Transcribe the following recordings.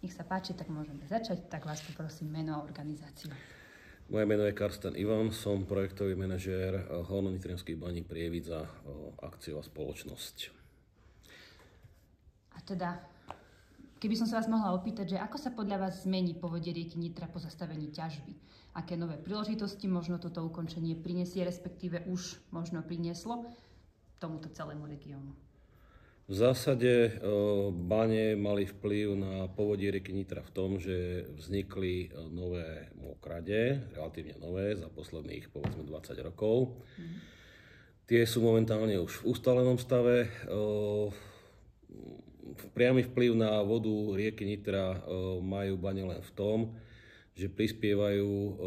Nech sa páči, tak môžeme začať. Tak vás poprosím meno a organizáciu. Moje meno je Karsten Ivan, som projektový manažér Horno-Nitranských baní Prievidza, akciová spoločnosť. A teda, keby som sa vás mohla opýtať, že ako sa podľa vás zmení povodie rieky Nitra po zastavení ťažby? Aké nové príležitosti možno toto ukončenie prinesie, respektíve už možno prinieslo tomuto celému regiónu? V zásade bane mali vplyv na povodie rieky Nitra v tom, že vznikli nové mokrade, relatívne nové, za posledných povedzme 20 rokov. Tie sú momentálne už v ustálenom stave. Priamy vplyv na vodu rieky Nitra majú bane len v tom, že prispievajú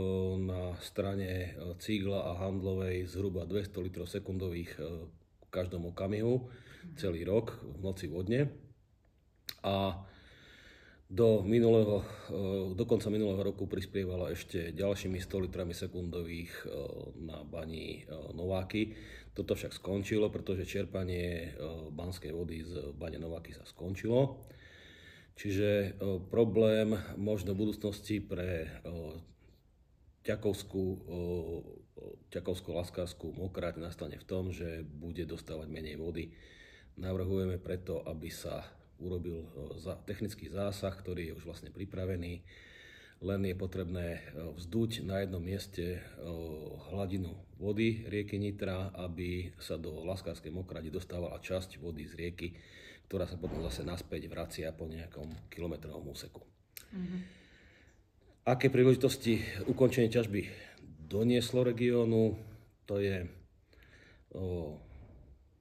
na strane Cígla a Handlovej zhruba 200 litrov sekundových v každom okamihu celý rok v noci vodne. A do konca minulého roku prispievala ešte ďalšími 100 litrami sekundových na bani Nováky. Toto však skončilo, pretože čerpanie banskej vody z bane Nováky sa skončilo. Čiže problém možno v budúcnosti pre Ťakovsko-Laskárskú mokraď nastane v tom, že bude dostávať menej vody. Navrhujeme preto, aby sa urobil technický zásah, ktorý je už vlastne pripravený. Len je potrebné vzduť na jednom mieste hladinu vody rieky Nitra, aby sa do Laskárskej mokrade dostávala časť vody z rieky, ktorá sa potom zase naspäť vracia po nejakom kilometrovom úseku. Aké príležitosti ukončenie ťažby donieslo regiónu? To je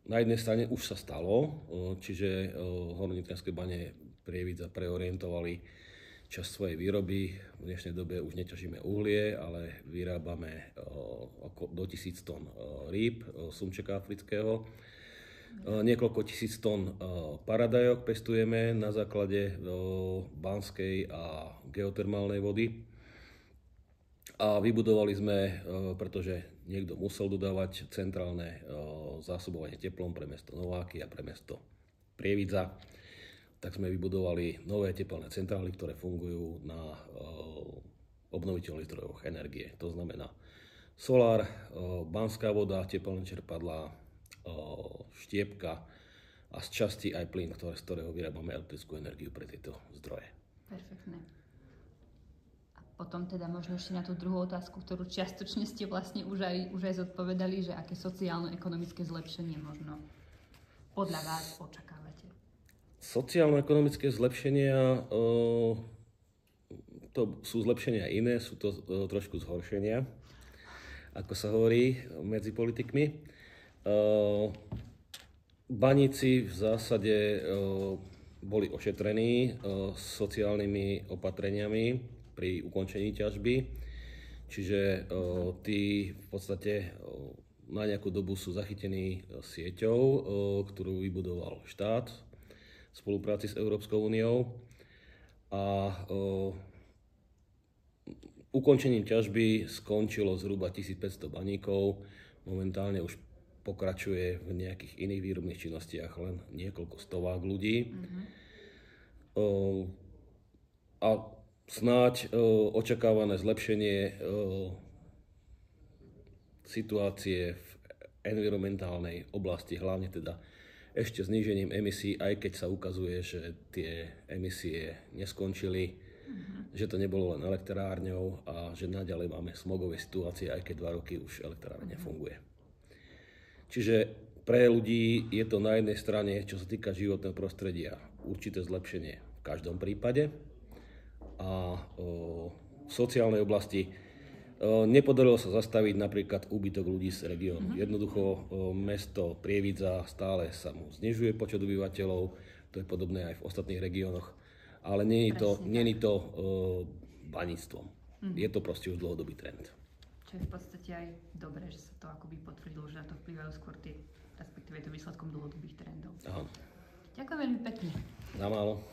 na jednej strane už sa stalo, čiže Horno-Nitranské bane Prievidza preorientovali časť svojej výroby. V dnešnej dobe už neťažíme uhlie, ale vyrábame do 1000 tón rýb, sumčeka afrického. Niekoľko tisíc tón paradajok pestujeme na základe banskej a geotermálnej vody. A vybudovali sme, pretože niekto musel dodávať centrálne zásobovanie teplom pre mesto Nováky a pre mesto Prievidza, tak sme vybudovali nové teplné centrály, ktoré fungujú na obnoviteľných zdrojoch energie. To znamená solár, banská voda, teplné čerpadlá, štiepka a z časti aj plyn, z ktorého vyrábame elektrickú energiu pre tieto zdroje. Perfektné. Potom teda možno ešte na tú druhú otázku, ktorú čiastočne ste vlastne už aj zodpovedali, že aké sociálno-ekonomické zlepšenie možno podľa vás očakávate? Sociálno-ekonomické zlepšenia, to sú zlepšenia iné, sú to trošku zhoršenia, ako sa hovorí medzi politikmi. Baníci v zásade boli ošetrení sociálnymi opatreniami pri ukončení ťažby, čiže tí v podstate na nejakú dobu sú zachytení sieťou, ktorú vybudoval štát v spolupráci s Európskou úniou a ukončením ťažby skončilo zhruba 1500 baníkov, momentálne už pokračuje v nejakých iných výrobných činnostiach len niekoľko stovák ľudí. A snáď očakávané zlepšenie situácie v environmentálnej oblasti, hlavne teda ešte znížením emisí, aj keď sa ukazuje, že tie emisie neskončili, že to nebolo len elektrárňou a že naďalej máme smogové situácie, aj keď 2 roky už elektrárne nefunguje. Čiže pre ľudí je to na jednej strane, čo sa týka životného prostredia, určité zlepšenie v každom prípade. A v sociálnej oblasti nepodarilo sa zastaviť napríklad úbytok ľudí z regiónu. Jednoducho mesto Prievidza stále sa mu znižuje počet obyvateľov, to je podobné aj v ostatných regiónoch, ale nie je to baníctvom. Je to proste už dlhodobý trend. Čo je v podstate aj dobré, že sa to akoby potvrdilo, že na to vplyvajú skôr tie, respektíve to výsledkom dlhodobých trendov. Aha. Ďakujem veľmi pekne. Na málo.